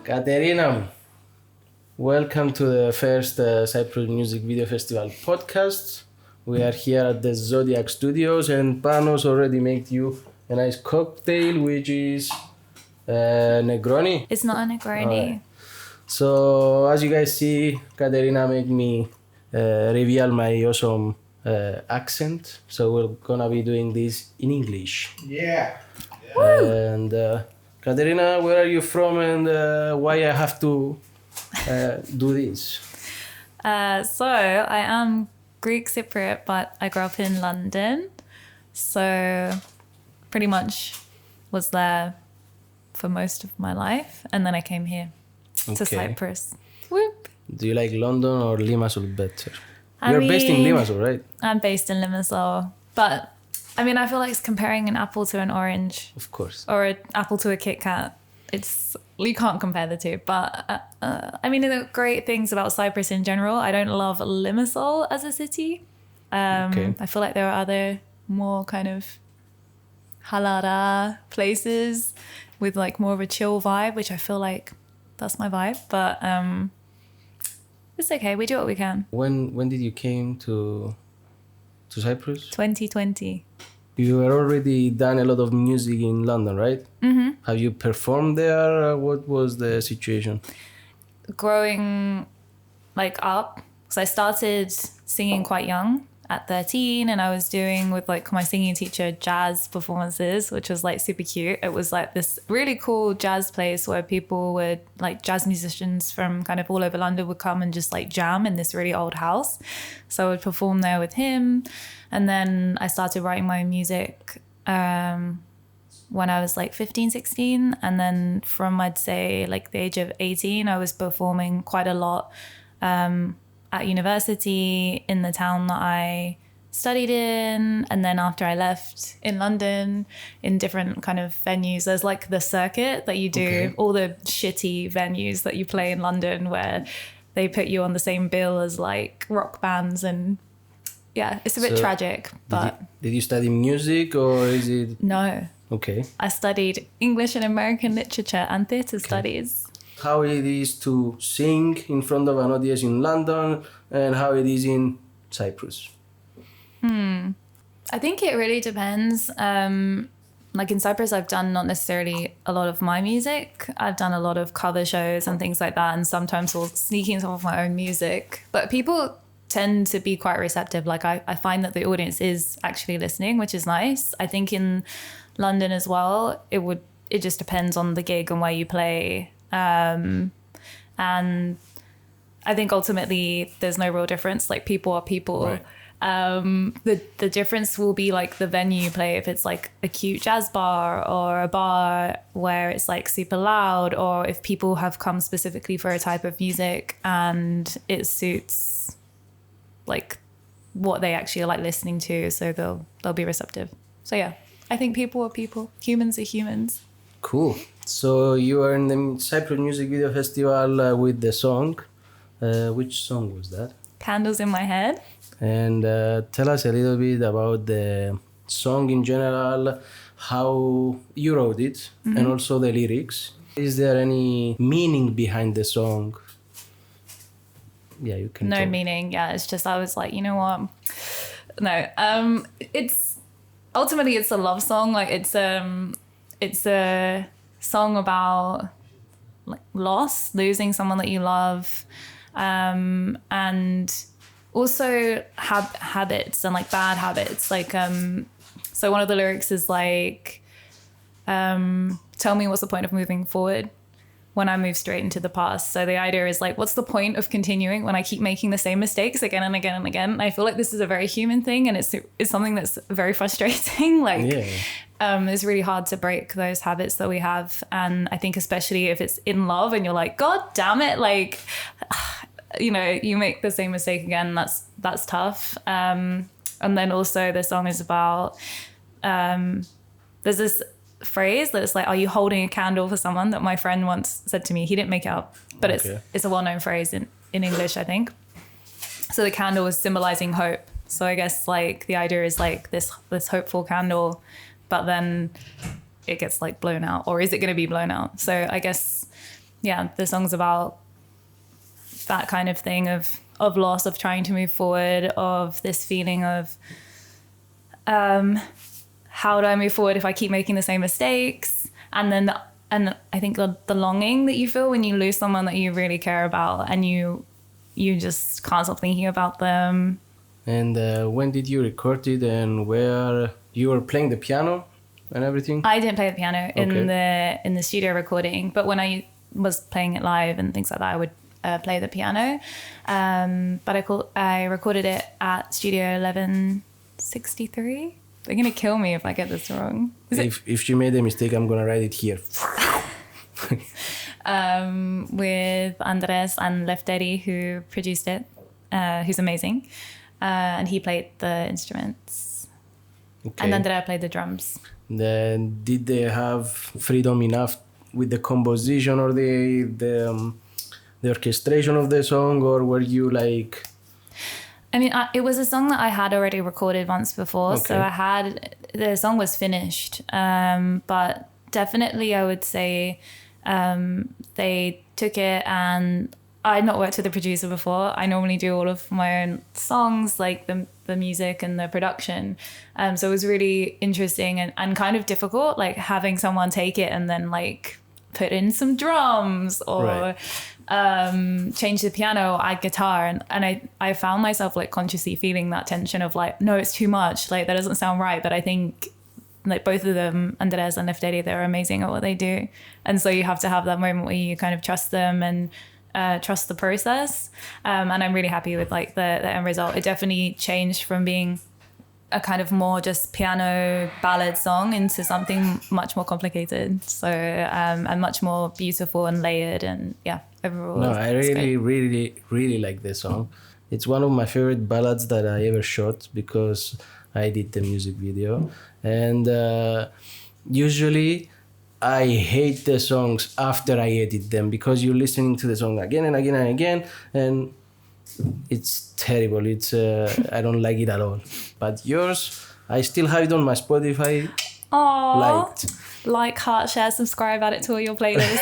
Katerina, welcome to the first Cyprus Music Video Festival podcast. We are here at the Zodiak Studios and Panos already made you a nice cocktail, which is Negroni. It's not a Negroni. Right. So as you guys see, Katerina made me reveal my awesome accent. So we're gonna be doing this in English. Yeah. And Katerina, where are you from and why I have to do this? So I am Greek Cypriot, but I grew up in London. So pretty much was there for most of my life. And then I came here to Cyprus. Whoop. Do you like London or Limassol better? You're based in Limassol, right? I'm based in Limassol. But I mean, I feel like it's comparing an apple to an orange. Of course. Or an apple to a Kit Kat. You can't compare the two. But I mean, the great things about Cyprus in general, I don't love Limassol as a city. I feel like there are other more kind of halada places with like more of a chill vibe, which I feel like that's my vibe. But it's okay. We do what we can. When did you came to Cyprus? 2020. You were already done a lot of music in London, right? Mm-hmm. Have you performed there? What was the situation? Growing like up, because I started singing quite young at 13, and I was doing with like my singing teacher jazz performances, which was like super cute. It was like this really cool jazz place where people would like jazz musicians from kind of all over London would come and just like jam in this really old house. So I would perform there with him. And then I started writing my own music when I was like 15, 16. And then from, I'd say, like the age of 18, I was performing quite a lot at university in the town that I studied in. And then after I left in London, in different kind of venues, there's like the circuit that you do, all the shitty venues that you play in London where they put you on the same bill as like rock bands and yeah, it's a bit tragic, but... Did you study music or is it... No. Okay. I studied English and American literature and theatre studies. How it is to sing in front of an audience in London and how it is in Cyprus? I think it really depends. Like in Cyprus, I've done not necessarily a lot of my music. I've done a lot of cover shows and things like that, and sometimes we'll sneak in some of my own music. But people tend to be quite receptive. Like I find that the audience is actually listening, which is nice. I think in London as well, it just depends on the gig and where you play. And I think ultimately there's no real difference. Like people are people. Right. The difference will be like the venue you play. If it's like a cute jazz bar or a bar where it's like super loud, or if people have come specifically for a type of music and it suits like what they actually like listening to, so they'll be receptive. So yeah, I think people are people. Humans are humans. Cool. So you are in the Cyprus Music Video Festival with the song. Which song was that? Candles in My Head. And tell us a little bit about the song in general, how you wrote it, and also the lyrics. Is there any meaning behind the song? Yeah, you can. No talk. meaning. Yeah, it's just I was like, you know what? No. It's ultimately it's a love song. Like it's a song about like loss, losing someone that you love, and also habits and like bad habits. Like so one of the lyrics is like, tell me what's the point of moving forward when I move straight into the past. So the idea is like, what's the point of continuing when I keep making the same mistakes again and again and again? And I feel like this is a very human thing, and it's something that's very frustrating. Like, it's really hard to break those habits that we have. And I think especially if it's in love and you're like, God damn it, like, you know, you make the same mistake again. That's tough. And then also the song is about, there's this phrase that's like, are you holding a candle for someone, that my friend once said to me. He didn't make it up, but it's a well-known phrase in English, I think. So the candle is symbolizing hope. So I guess like the idea is like this hopeful candle, but then it gets like blown out, or is it going to be blown out? So I guess the song's about that kind of thing of loss, of trying to move forward, of this feeling of how do I move forward if I keep making the same mistakes? And then I think the longing that you feel when you lose someone that you really care about, and you just can't stop thinking about them. And when did you record it, and where you were playing the piano and everything? I didn't play the piano in the studio recording, but when I was playing it live and things like that, I would play the piano. But I recorded it at Studio 1163. They're gonna kill me if I get this wrong. If she made a mistake, I'm gonna write it here. With Andres and Lefteri, who produced it, who's amazing, and he played the instruments, and Andrea played the drums. Then did they have freedom enough with the composition or the orchestration of the song, or were you like? I mean, it was a song that I had already recorded once before, so the song was finished. But definitely, I would say they took it, and I'd not worked with a producer before. I normally do all of my own songs, like the music and the production. So it was really interesting and kind of difficult, like having someone take it and then like put in some drums or change the piano, add guitar. And I found myself like consciously feeling that tension of like, no, it's too much. Like that doesn't sound right. But I think like both of them, Andres and Lefteri, they're amazing at what they do. And so you have to have that moment where you kind of trust them and trust the process. And I'm really happy with like the end result. It definitely changed from being a kind of more just piano ballad song into something much more complicated. So and much more beautiful and layered, and overall. No, I really like this song. It's one of my favorite ballads that I ever shot because I did the music video. And usually I hate the songs after I edit them because you're listening to the song again and again and again, and it's terrible. It's I don't like it at all. But yours, I still have it on my Spotify. Aww. Like, heart, share, subscribe, add it to all your playlists.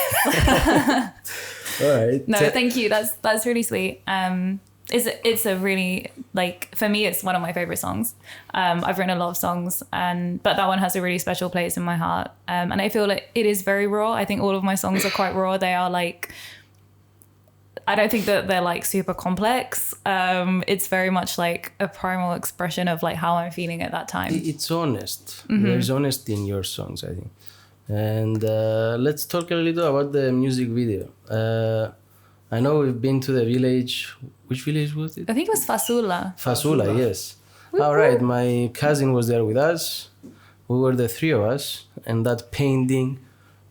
All right. No, thank you. That's really sweet. It's a really, like, for me, it's one of my favorite songs. I've written a lot of songs, but that one has a really special place in my heart. And I feel like it is very raw. I think all of my songs are quite raw. They are like, I don't think that they're like super complex. It's very much like a primal expression of like how I'm feeling at that time. It's honest. There's honesty in your songs, I think. And let's talk a little about the music video. I know we've been to the village. Which village was it? I think it was Fasula. Fasula, yes. All right, my cousin was there with us. We were the three of us, and that painting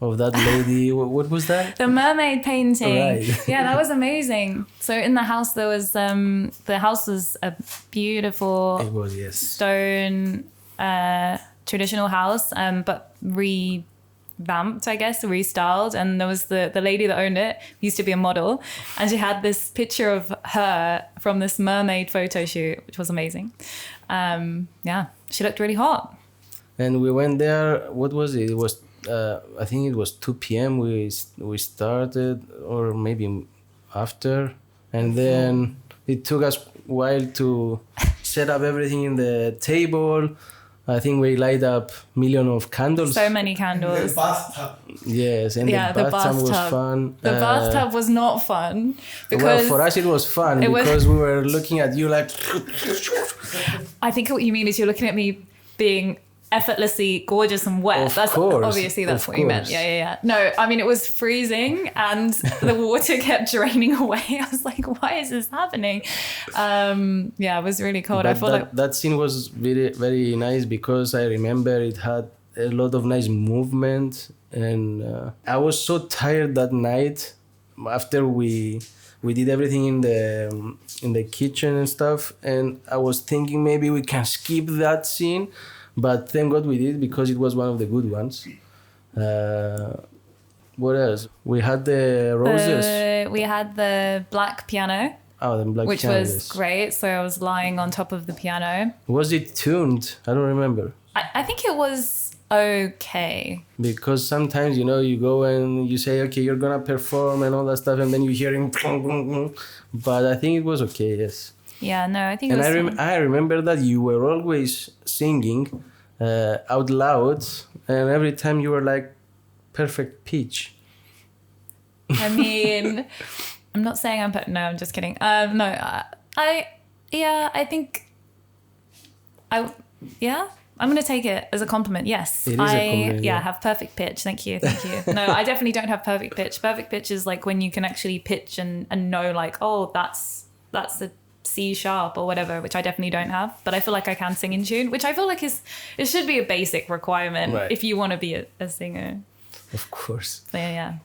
of that lady, what was that? The mermaid painting. Right. Yeah, that was amazing. So in the house there was the house was a beautiful stone traditional house, but revamped, I guess, restyled. And there was the lady that owned it, used to be a model, and she had this picture of her from this mermaid photo shoot, which was amazing. She looked really hot. And we went there, what was it? It was I think it was 2 p.m. we started, or maybe after, and then it took us a while to set up everything in the table. I think we light up millions of candles. So many candles. The bathtub. Yes, and the bathtub was fun. The bathtub was not fun because for us it was fun because we were looking at you like. I think what you mean is you're looking at me being effortlessly gorgeous and wet. Of course. Obviously that's what you meant. Yeah. No, I mean, it was freezing and the water kept draining away. I was like, why is this happening? It was really cold. But I felt that scene was very, very nice because I remember it had a lot of nice movement, and I was so tired that night after we did everything in the kitchen and stuff, and I was thinking maybe we can skip that scene. But thank God we did because it was one of the good ones. What else? We had the roses. We had the black piano. Oh, the black which piano. Which was yes. great. So I was lying on top of the piano. Was it tuned? I don't remember. I think it was okay. Because sometimes, you go and you say, okay, you're gonna perform and all that stuff, and then you hear him. But I think it was okay, yes. Yeah, no, I think And it was fine. I remember that you were always singing out loud, and every time you were like perfect pitch. I mean, I'm not saying no, I'm just kidding. No, I think I'm going to take it as a compliment. Yes. It is a compliment. Yeah, have perfect pitch. Thank you. No, I definitely don't have perfect pitch. Perfect pitch is like when you can actually pitch and know like, oh, that's the C sharp or whatever, which I definitely don't have. But I feel like I can sing in tune, which I feel like it should be a basic requirement if you want to be a singer. Of course. So, yeah.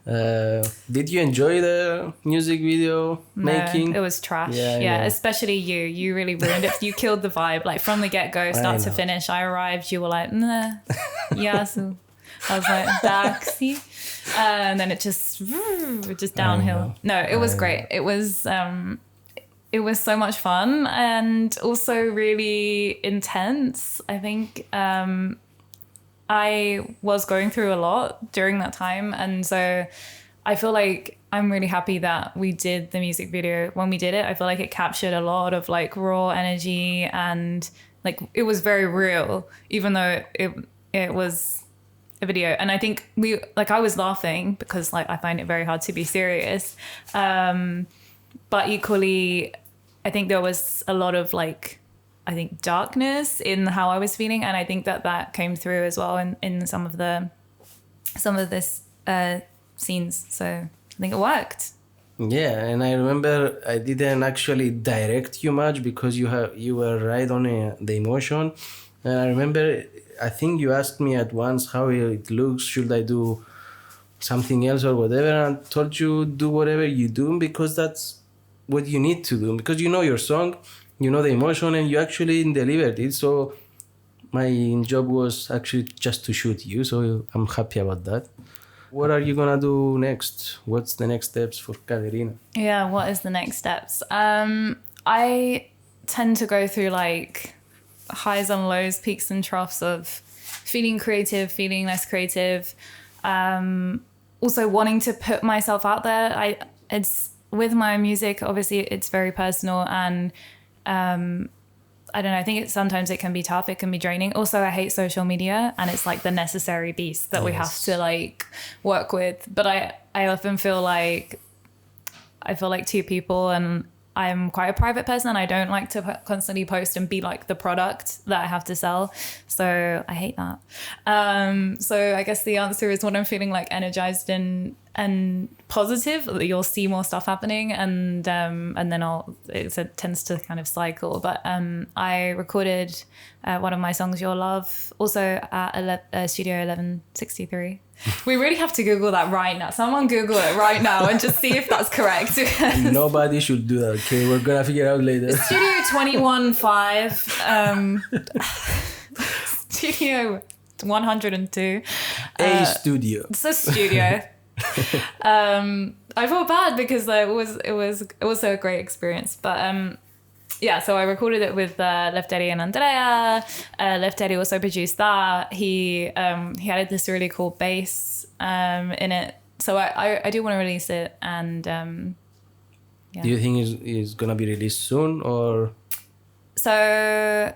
Did you enjoy the music video making? No, it was trash. Yeah, Especially you. You really ruined it. You killed the vibe. Like from the get-go, start to finish. I arrived. You were like, nah. Yeah. So I was like, taxi. And then it just downhill. No, it was great. It was so much fun and also really intense. I think I was going through a lot during that time. And so I feel like I'm really happy that we did the music video. When we did it, I feel like it captured a lot of like raw energy and like it was very real, even though it was a video. And I think I was laughing because like I find it very hard to be serious. But equally, I think there was a lot of like, I think darkness in how I was feeling, and I think that came through as well in some of this scenes. So I think it worked. Yeah, and I remember I didn't actually direct you much because you were right on the emotion. And I remember I think you asked me at once how it looks. Should I do something else or whatever? And I told you do whatever you do because that's what you need to do because you know your song. You know the emotion and you actually delivered it. So my job was actually just to shoot you. So I'm happy about that. What are you going to do next? What's the next steps for Katerina? Yeah, what is the next steps? I tend to go through like highs and lows, peaks and troughs of feeling creative, feeling less creative. Also wanting to put myself out there. It's with my music, obviously it's very personal and I don't know, I think sometimes it can be tough, it can be draining. Also, I hate social media and it's like the necessary beast that we have to like work with. But I often feel like two people and I'm quite a private person. I don't like to constantly post and be like the product that I have to sell. So I hate that. So I guess the answer is when I'm feeling like energized and positive, you'll see more stuff happening, and then it tends to kind of cycle. But I recorded one of my songs, Your Love, also at Studio 1163. We really have to Google that right now. Someone Google it right now and just see if that's correct. Nobody should do that, okay? We're gonna figure out later. Studio 21.5. Studio 102. Studio. It's a studio. I felt bad because it was also a great experience. But so I recorded it with Lefteri and Andrea. Lefteri also produced that. He added this really cool bass in it. So I do want to release it. And Do you think it's gonna be released soon or? So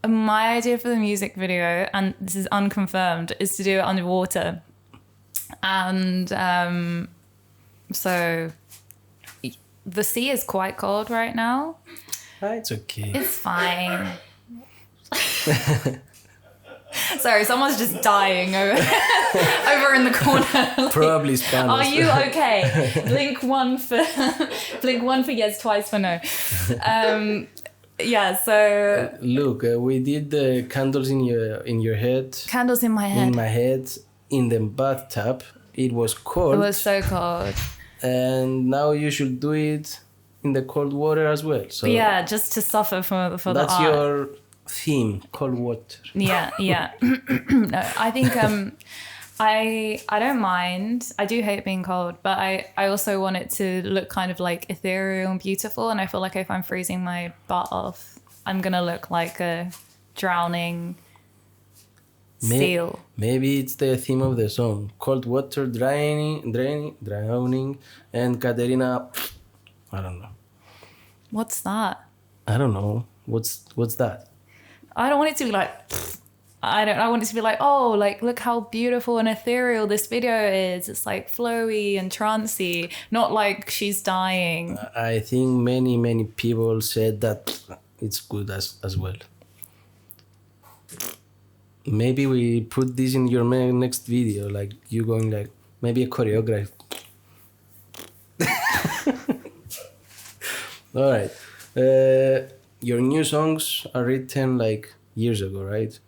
my idea for the music video, and this is unconfirmed, is to do it underwater. And so the sea is quite cold right now. It's okay. It's fine. Sorry, someone's just dying over in the corner. Probably Spanish. Are you okay? Blink one for yes, twice for no. So look, we did the candles in your head. Candles in my head. In my head, in the bathtub. It was cold. It was so cold. And now you should do it in the cold water as well. So yeah, just to suffer for the art. That's your theme, cold water. Yeah. No, I think I don't mind. I do hate being cold, but I also want it to look kind of like ethereal and beautiful. And I feel like if I'm freezing my butt off, I'm gonna look like a drowning Seal. Maybe it's the theme of the song. Cold water drowning, and Katerina. I don't know. What's that? I don't know. What's that? I don't want it to be like, I want it to be like, oh, like, look how beautiful and ethereal this video is. It's like flowy and trancey, not like she's dying. I think many people said that it's good as well. Maybe we put this in your next video, like you going like maybe a choreography. All right. Your new songs are written like years ago, right?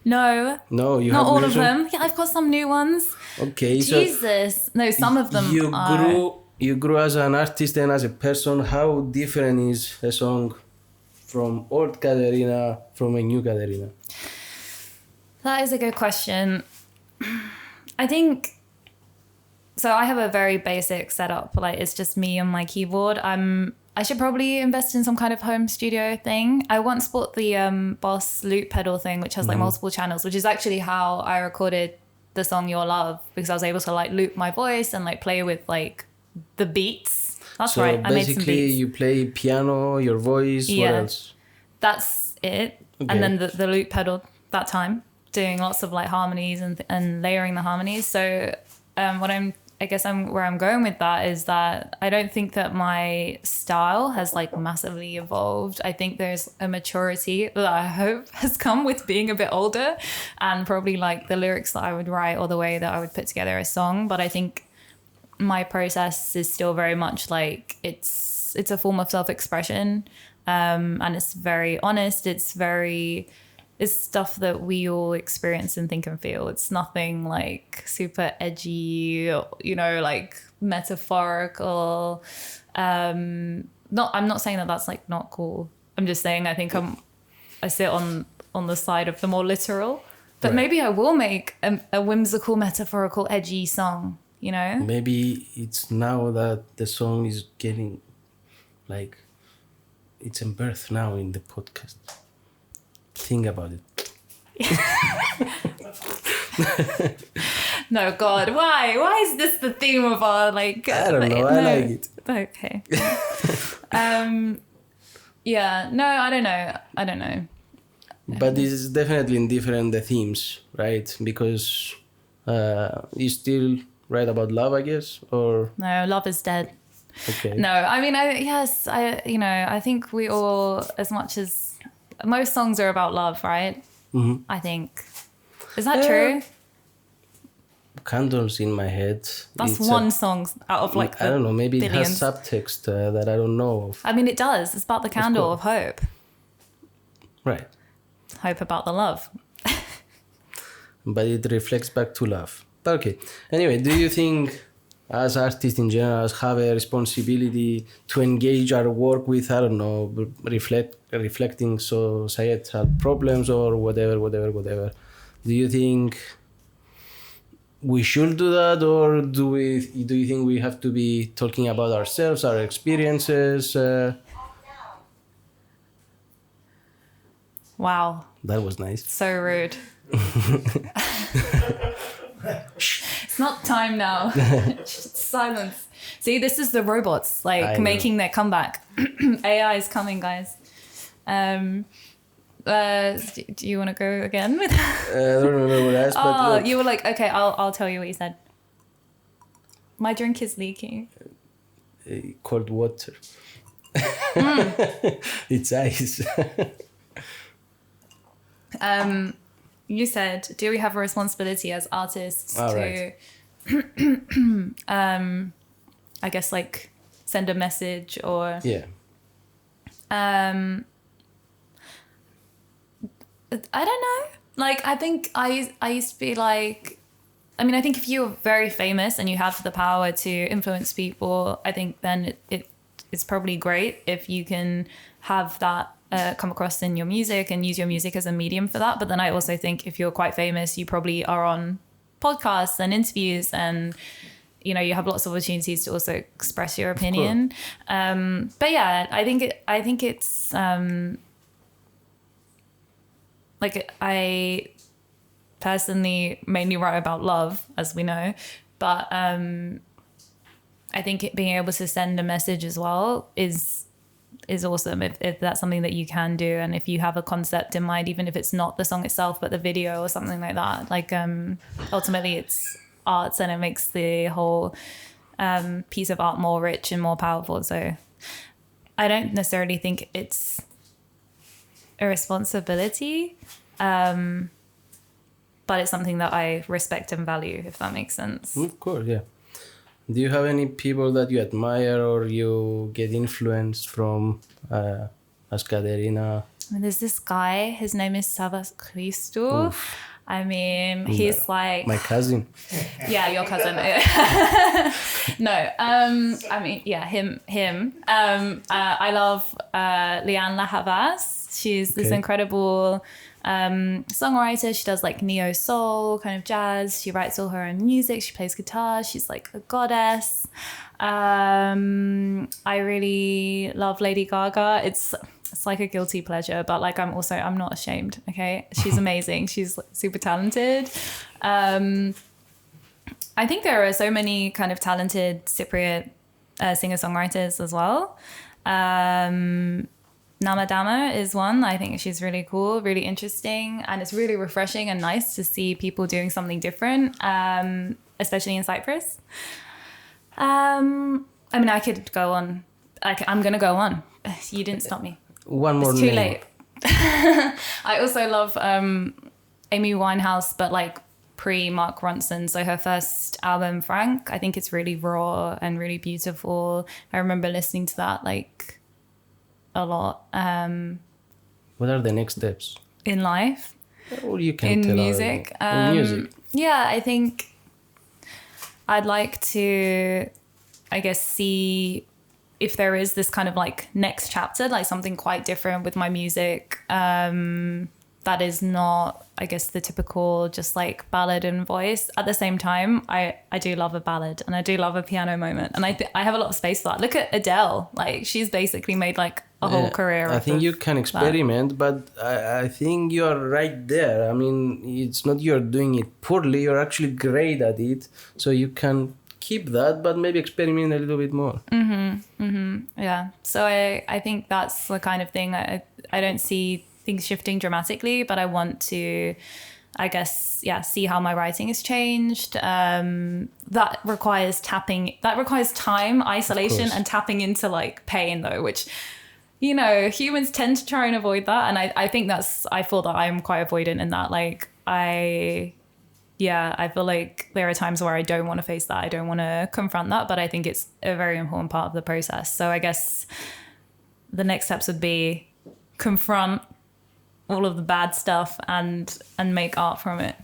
No, You not have all new of them. Yeah, I've got some new ones. Okay, Jesus. No, some of them are. You grew as an artist and as a person. How different is a song from old Katerina from a new Katerina? That is a good question. I think so. I have a very basic setup. Like it's just me and my keyboard. I should probably invest in some kind of home studio thing. I once bought the Boss loop pedal thing, which has like multiple channels, which is actually how I recorded the song Your Love, because I was able to like loop my voice and like play with like the beats. That's So right. I made some basically, beats. you play piano, your voice. What else? That's it. Okay. And then the loop pedal that time, doing lots of like harmonies and layering the harmonies. So where I'm going with that is that I don't think that my style has like massively evolved. I think there's a maturity that I hope has come with being a bit older, and probably like the lyrics that I would write or the way that I would put together a song. But I think my process is still very much like it's a form of self-expression, and it's very honest. It's stuff that we all experience and think and feel. It's nothing like super edgy, like metaphorical. I'm not saying that that's like not cool. I'm just saying I think I sit on the side of the more literal. But maybe I will make a whimsical, metaphorical, edgy song. Maybe it's now that the song is getting like it's in birth now in the podcast. Think about it. No, God, why? Why is this the theme of our like? I don't know. I like it. Okay. Yeah. No, I don't know. But this is definitely in different the themes, right? Because you still write about love, I guess, or No, love is dead. okay. No, I mean, I think we all, as much as most songs are about love, right? Mm-hmm. I think. Is that true? Candles in my head. That's one song out of like I don't know. Maybe billions. it has subtext that I don't know of. I mean, it does. It's about the candle of hope. Right. Hope about the love. But it reflects back to love. Okay. Anyway, do you think as artists in general have a responsibility to engage our work with, I don't know, reflecting societal problems or whatever? Do you think we should do that, or do you think we have to be talking about ourselves, our experiences? Wow. That was nice. So rude. It's not time now. Silence. See, this is the robots making their comeback. AI is coming, guys. Do you want to go again with that? I don't remember what I asked, but look. You were like, okay, I'll tell you what you said. My drink is leaking. Cold water. It's ice. You said, do we have a responsibility as artists to, I guess, like, send a message or... Yeah. I don't know. Like, I think I used to be like... I mean, I think if you're very famous and you have the power to influence people, I think then it's probably great if you can have that come across in your music and use your music as a medium for that. But then I also think if you're quite famous, you probably are on podcasts and interviews and, you know, you have lots of opportunities to also express your opinion. Cool. But yeah, I think it's like I personally mainly write about love, as we know, but I think being able to send a message as well is awesome if that's something that you can do, and if you have a concept in mind, even if it's not the song itself but the video or something like that. Like ultimately it's arts, and it makes the whole piece of art more rich and more powerful. So I don't necessarily think it's a responsibility, but it's something that I respect and value, if that makes sense. Of course, yeah. Do you have any people that you admire or you get influenced from as Katerina? There's this guy, his name is Savvas Christou. I mean, he's like... My cousin. Yeah, your cousin. No, I mean, yeah, him. I love Leanne Havas. She's this incredible songwriter. She does like neo soul kind of jazz. She writes all her own music. She plays guitar. She's like a goddess. I really love Lady Gaga. It's like a guilty pleasure, but like I'm not ashamed. Okay, she's amazing. She's super talented. I think there are so many kind of talented Cypriot singer-songwriters as well. Namadama is one. I think she's really cool, really interesting, and it's really refreshing and nice to see people doing something different, especially in Cyprus. I mean, I could go on. I'm going to go on. You didn't stop me. One more It's name. too late. I also love Amy Winehouse, but like pre-Mark Ronson. So her first album, Frank, I think it's really raw and really beautiful. I remember listening to that like a lot. What are the next steps? In life? Or you can in tell music? in music. Yeah, I think I'd like to, I guess, see if there is this kind of like next chapter, like something quite different with my music, that is not, I guess, the typical just like ballad and voice. At the same time, I do love a ballad and I do love a piano moment, and I have a lot of space for that. Look at Adele, like she's basically made like a whole career. I think you can experiment, but I think you are right there. I mean, it's not you're doing it poorly, you're actually great at it, so you can keep that, but maybe experiment a little bit more. Yeah. So I think that's the kind of thing. I don't see things shifting dramatically, but I want to, I guess, see how my writing has changed. That requires time, isolation, and tapping into like pain though, which, you know, humans tend to try and avoid that. And I think I feel that I'm quite avoidant in that. Like I feel like there are times where I don't want to face that. I don't want to confront that, but I think it's a very important part of the process. So I guess the next steps would be confront all of the bad stuff and make art from it.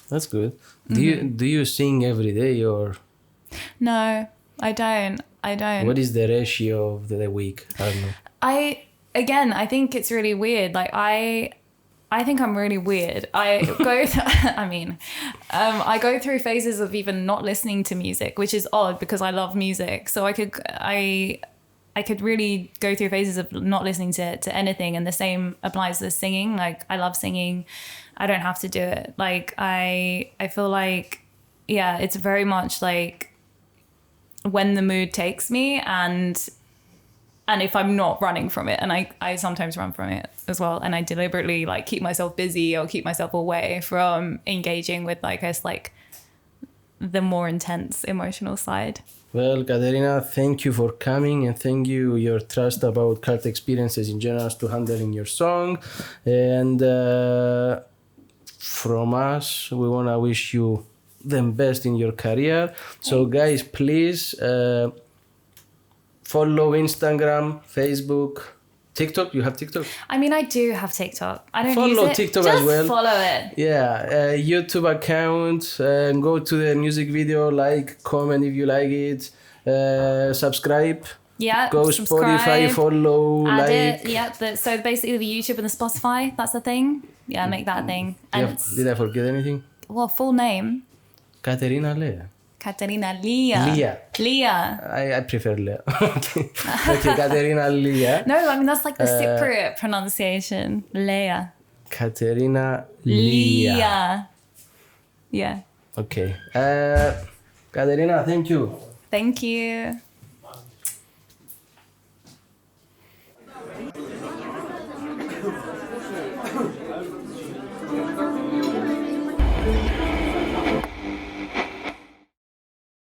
That's good. Do you sing every day or? No, I don't. What is the ratio of the week? I don't know. I think it's really weird. Like I think I'm really weird. I go through phases of even not listening to music, which is odd because I love music. So I could really go through phases of not listening to anything, and the same applies to singing. Like I love singing. I don't have to do it. Like I feel like, yeah, it's very much like when the mood takes me, and if I'm not running from it, and I sometimes run from it as well, and I deliberately like keep myself busy or keep myself away from engaging with, like, I guess, like the more intense emotional side. Well, Katerina, thank you for coming, and thank you your trust about cult experiences in general to handling your song. And from us, we want to wish you the best in your career. So guys, please follow Instagram, Facebook, TikTok. You have TikTok? I mean, I do have TikTok. I don't follow use it. TikTok Just as well. Follow it. Yeah, YouTube account. Go to the music video, like, comment if you like it. Subscribe. Yeah. Go subscribe, Spotify, follow, add like. it. Yeah. So basically, the YouTube and the Spotify. That's the thing. Yeah, make that a thing. And Did I forget anything? well, full name. Katerina Leah. Katerina Leah. Leah. I prefer Leah. Okay, Katerina Leah. No, I mean that's like the Cypriot pronunciation. Leah. Katerina Leah. Yeah. Okay. Katerina, thank you. Thank you.